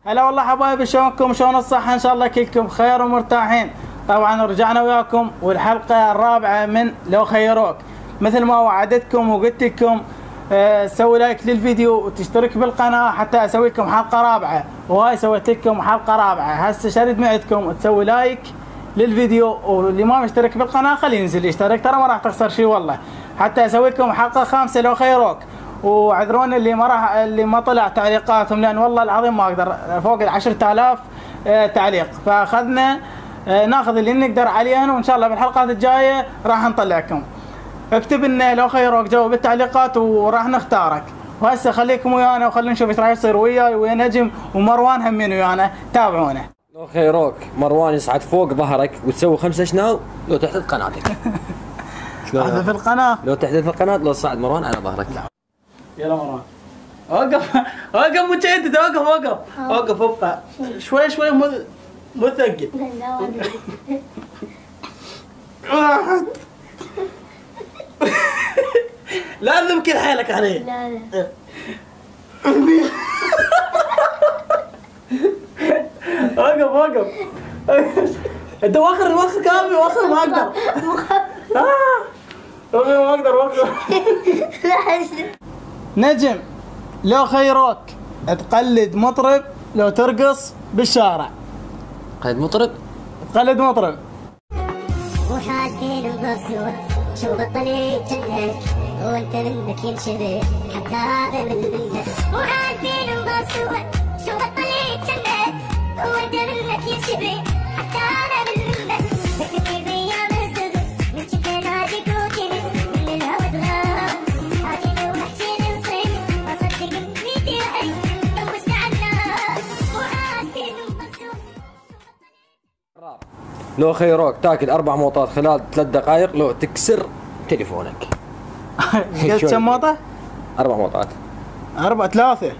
هلا والله حبايبي، شلونكم؟ شلون الصحة؟ ان شاء الله كلكم بخير ومرتاحين. طبعا رجعنا وياكم والحلقة الرابعة من لو خيروك. مثل ما وعدتكم وقلت لكم سوي لايك للفيديو وتشترك بالقناة حتى اسوي لكم حلقة رابعة، وهاي سويت لكم حلقة رابعة. هسه شرد معدكم تسوي لايك للفيديو، واللي ما مشترك بالقناة خليه ينزل يشترك، ترى ما راح تخسر شيء والله. حتى اسوي لكم حلقة خامسة لو خيروك. وعذرون اللي ما طلع تعليقاتهم، لان والله العظيم ما اقدر، فوق ال 10,000 تعليق، فاخذنا ناخذ اللي نقدر عليهن، وان شاء الله بالحلقات الجايه راح نطلعكم. اكتب لنا لو خيروك، جاوب بالتعليقات وراح نختارك. وهسه خليكم ويانا وخلينا نشوف ايش راح يصير وياي ويا نجم ومروان همين ويانا، تابعونا. لو خيروك مروان يصعد فوق ظهرك وتسوي 5 شناو لو تحدث قناتك. شلون؟ في القناه لو تحدث القناه لو صعد مروان على ظهرك. يلا مروان وقف وقف متشدد، وقف ابقى شوي شوي مو ثقل. واحد لازم كل حيلك عليه. لا وقف انت واخر كامل، واخر ما اقدر. ما اقدر وقف. نجم، لو خيروك تقلد مطرب لو ترقص بالشارع. قلد مطرب؟ تقلد مطرب. وحاسين بمبسوط شو بطلي جنك وانت منك ينشبه حتى هذا منك. وحاسين بمبسوط شو بطلي جنك وانت منك ينشبه حتى هذا منك. بكتير بيام الزغر من شكل هاديك وكنت من الهوى تغاب هادي وحشين نصيب ما صدق نيتي وحي لو استعنا. وحاسين بمبسوط. لو خيروك تاكل 4 موطات خلال 3 دقائق لو تكسر تليفونك. قلت كم موطة؟ 4 موطات. 4 3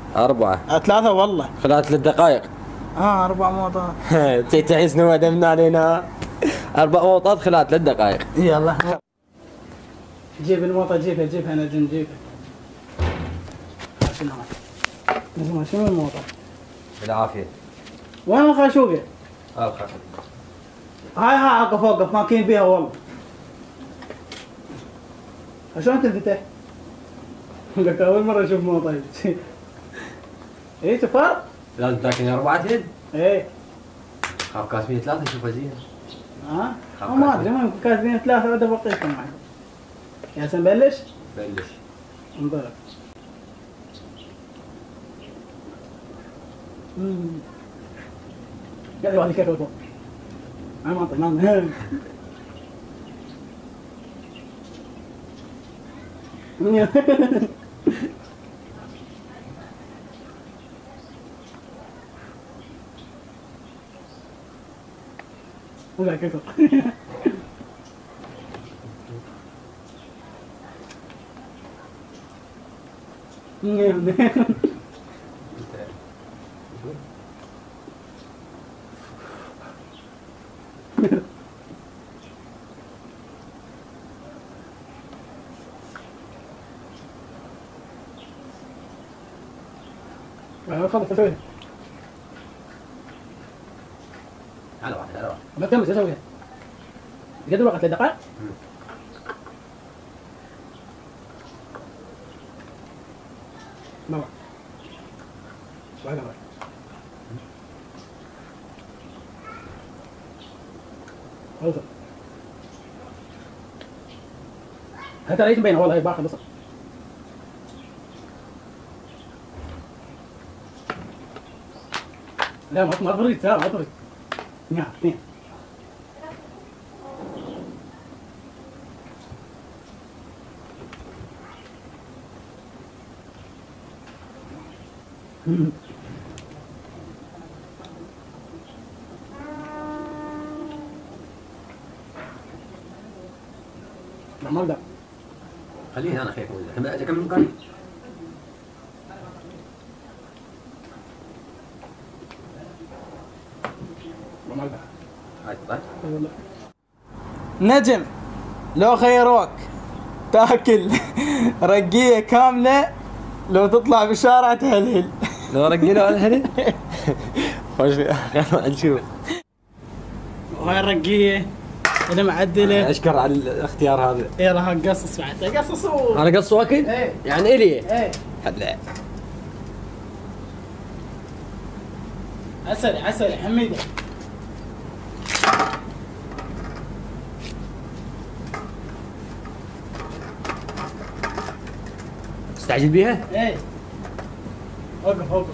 3 والله خلال 3 دقائق. 4 موطات. تعيس نوع دمنا علينا. 4 موطات خلال 3 دقائق. يلا جيب الموطة، جيبها نجم، جيبها. شنو الموطة؟ بالعافية. وين الخاشوقة؟ الخاشوقة. هاي اوقف ماكين بيها والله. شلون تنفتح؟ لك اول مرة اشوف موطة. ايه سفر؟ لازم تاكل 4 يد. ايه خاف كاسمية 3 نشوفها زين. ما ادري، ممكن كاسبين 3 ولا بقيتهم معي. يا هسه نبلش؟ بلش. انطلق. قاعد واحد يكرر فوق. ما انطي ما ولا كيف. خلص اسويها. على واحد. ما تكمل اسويها. قد الوقت 3 دقائق؟ ما واحد. خلص. هذا رئيس بينه والله باخذ بصر. لا ما تفريت، ما تفريت. نعم اثنين. ما اقدر. خليني انا خير كم من قريب. ما اقدر. هاي طيب. نجم، لو خيروك تاكل رقية كاملة لو تطلع بالشارع تهلهل. لو رقينا الهلل نشوف. وهاي الرقية المعدلة. اشكر على الاختيار هذا. يلا ها قصص بعد قصص. انا قص واكل؟ ايه يعني الي؟ ايه هلا عسل عسل حميدة. تستعجل بيها؟ ايه وقف وقف.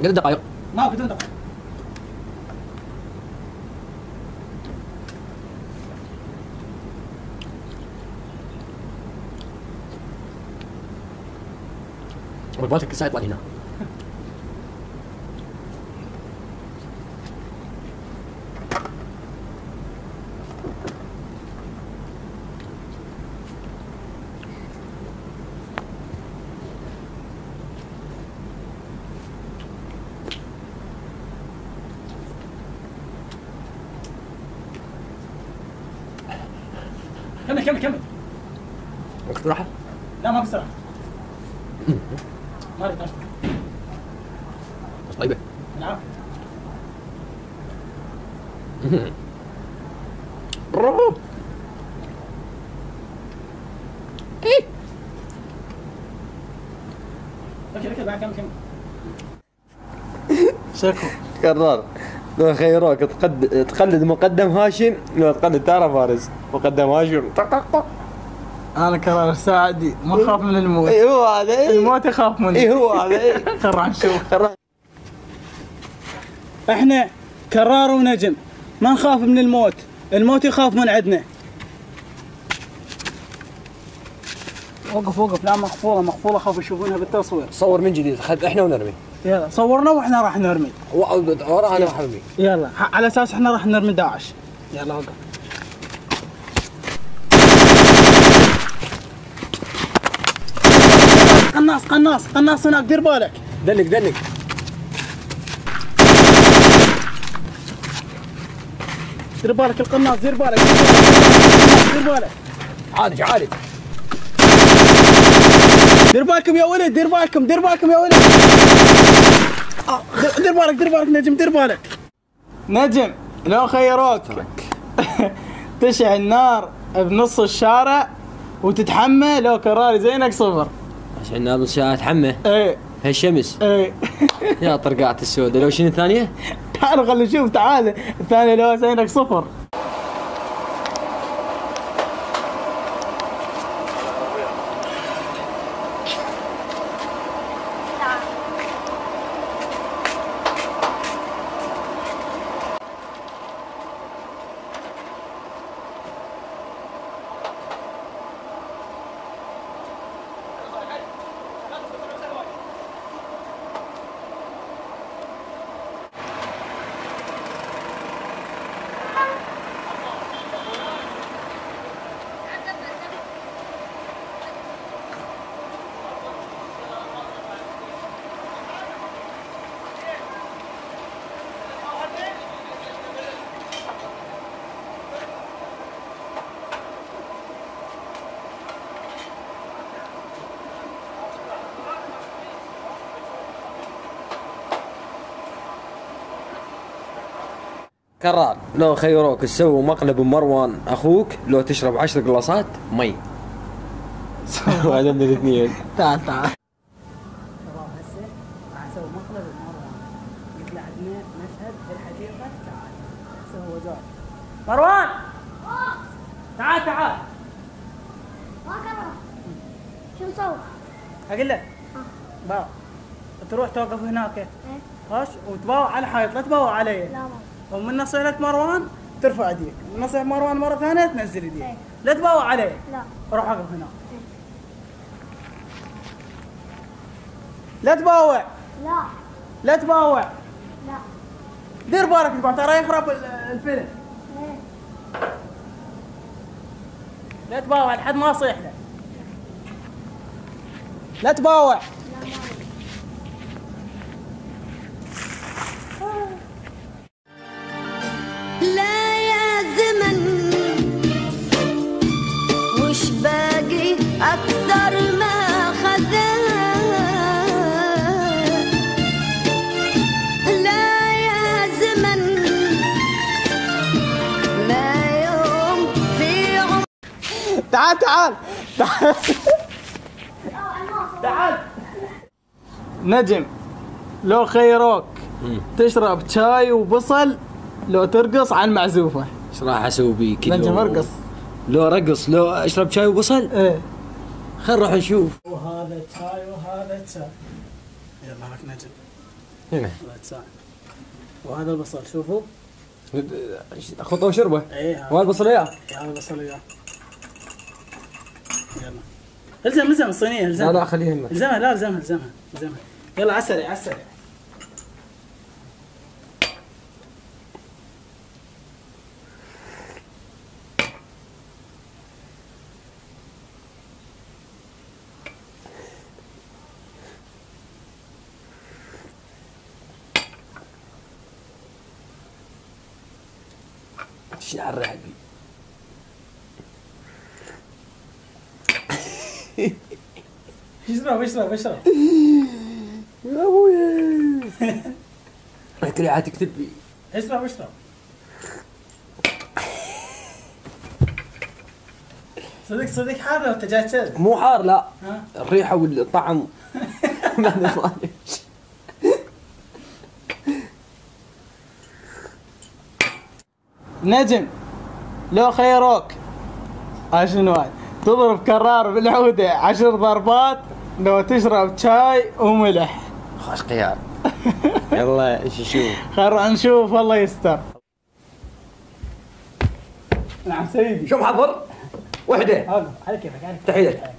قد دقائق؟ ما بدون دقيقة. وجباتك كل ساعة يطلع هنا. كمل كمل كمل. وقت راحة؟ لا ما في سرعة. ما اريد اشرب. بس طيبة. نعم. برافو. ايه. اوكي اوكي بعد كمل كمل. شكو. قرار لو خيروك تقلد مقدم هاشم لو تقلد تارا فارس. مقدم هاشم طق طق طق. انا قرار ساعدي ما اخاف من الموت. اي هو هذا. اي الموت يخاف مني. اي هو هذا. اي خل نشوف. قرار. احنا كرار ونجم ما نخاف من الموت، الموت يخاف من عندنا. وقف وقف. لا مقفولة مقفولة خاف يشوفونها بالتصوير. صور من جديد احنا ونرمي. يلا صورنا واحنا راح نرمي. وراء انا وحرمي. يلا على اساس احنا راح نرمي داعش. يلا وقف. قناص قناص قناص هناك دير بالك. دنك دنك. دير بالك القناص دير بالك دير بالك. عالج عالج. دير بالكم يا ولد دير بالكم دير بالكم يا ولد. دير بالك دير بالك نجم دير بالك. نجم لو خيروك تشعل نار بنص الشارع وتتحمى لو كراري زينك صفر. عشان نار الشارع تحمى. ايه هالشمس. ايه. يا طرقعة السوداء. لو شنو الثانية؟ تعال خلينا نشوف تعال. الثانية لو زينك صفر. كرار لو خيروك تسوي مقلب مروان اخوك لو تشرب 10 قلاصات مي. واحدة من الاثنين. تعال تعال. ترى هسه راح اسوي مقلب بمروان. قلت له عندنا مشهد في الحديقه. تعال هسه هو جاي. مروان تعال تعال. ما كره. شو نسوي؟ اقول لك باو تروح توقف هناك ايه هاش وتباوع على الحائط لا تباوع علي. لا ما ومن نصيحة مروان ترفع يديك، من نصيحة مروان مرة ثانية تنزل يديك. ايه. لا تباوع علي. لا روح اقف هناك. ايه. لا تباوع لا لا تباوع. لا دير بالك تباوع ترى يخرب الفيلم. ايه. لا تباوع لحد ما اصيح له. لا تباوع. لا ما لا يا زمن تعال تعال تعال تعال. نجم لو خيروك تشرب شاي وبصل لو ترقص على المعزوفة، ايش راح اسوي بيك؟ نجم ارقص. لو رقص لو اشرب شاي وبصل؟ ايه خل نروح نشوف. وهذا شاي وهذا شاي. يلا هاك نجم. هنا هذا شاي وهذا البصل شوفوا. خطوه وشربه. ايه وهذا البصل وياه. هذا البصل وياه. يلا الزم الصينية الزم. لا خليها هنا. الزمها لا الزمها. يلا عسري عسري. ايش الريحه دي؟ اشرب. يا ابوي كل عاد تكتب لي. اشرب. صدق حار لو انت جاي تشرب. مو حار لا. ها؟ الريحه والطعم. نجم لو خيروك شنو تضرب كرار بالعودة 10 ضربات لو تشرب شاي وملح. خوش خيار. يلا ايش نشوف؟ خل نشوف والله يستر. نعم سيدي. شو محضر؟ وحده. على كيفك تحيلك.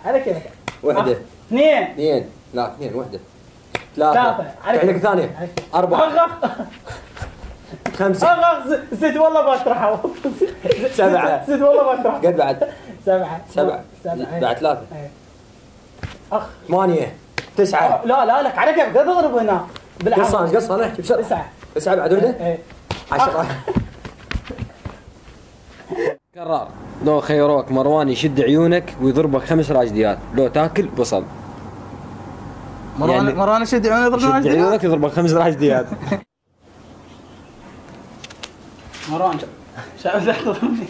على كيفك. وحده. اثنين. لا اثنين وحده. ثلاثة. تحيلك ثانية. 4 5 ست والله بطرحه. 7 ست والله بطرحه. قد بعد 7 بعد 3 اخ 8 9 لا لك على كيفك لا تضرب هنا بالعرض. قصة نحكي بسرعة. 9 بعد وحدة. 10 كرار لو خيروك مروان يشد عيونك ويضربك 5 راجديات لو تاكل بصل. مروان يشد عيونك يشد عيونك يضربك 5 راجديات. مروان شايف لا تضربني.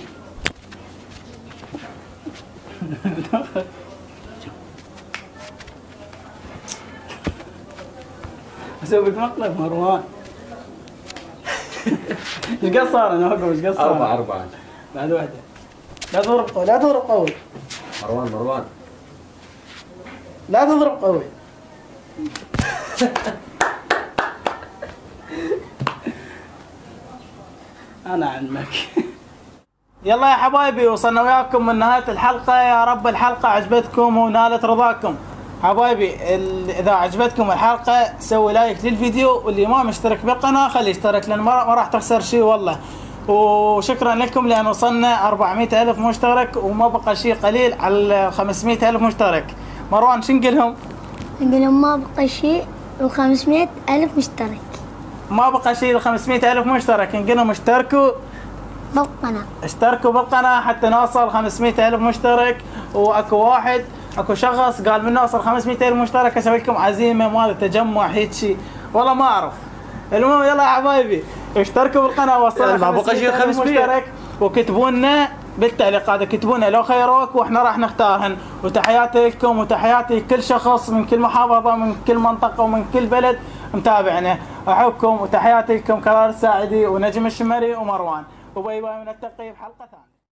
اسوي مقلب مروان. ايش قد صار انا اقول ايش قد صار؟ 4 بعد واحدة. لا تضرب قوي. مروان لا تضرب قوي. انا علمك. يلا يا حبايبي وصلنا وياكم من نهاية الحلقة. يا رب الحلقة عجبتكم ونالت رضاكم. حبايبي اذا عجبتكم الحلقة سوي لايك للفيديو، واللي ما مشترك بالقناة خليه يشترك لان ما راح تخسر شيء والله. وشكرا لكم لان وصلنا 400,000 مشترك وما بقى شيء قليل على 500,000 مشترك. مروان شو نقولهم؟ نقولهم ما بقى شيء و500,000 مشترك. ما بقى شيء ل 500,000 مشترك. نقولهم اشتركوا بالقناة حتى نوصل 500,000 مشترك. اكو شخص قال من نوصل 500,000 مشترك اسوي لكم عزيمة مال تجمع هيك شيء والله ما اعرف. المهم يلا يا حبايبي اشتركوا بالقناة وصلنا 500,000 مشترك وكتبوا لنا بالتعليقات كتبوا لنا لو خيروك واحنا راح نختارهن. وتحياتي لكم وتحياتي لكل شخص من كل محافظة من كل منطقة ومن كل بلد متابعنا. احبكم وتحياتي لكم كرار الساعدي ونجم الشمري ومروان وباي باي ونلتقي بحلقة ثانية.